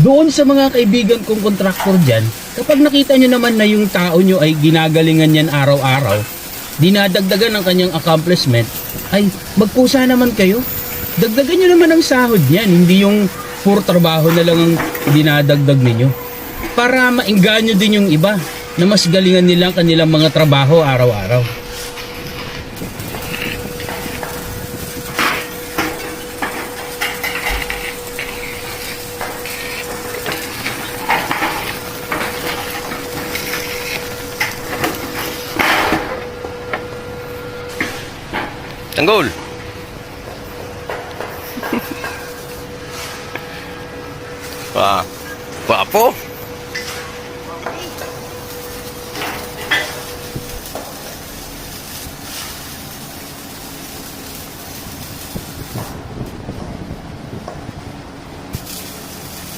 Doon sa mga kaibigan kong kontraktor dyan, kapag nakita nyo naman na yung tao nyo ay ginagalingan yan araw-araw, dinadagdagan ng kanyang accomplishment, ay magpusa naman kayo. Dagdagan nyo naman ang sahod niyan, hindi yung puro trabaho na lang ang dinadagdag ninyo. Para maingganyo din yung iba na mas galingan nila ang kanilang mga trabaho araw-araw. Tanggol. Wah, gwapo.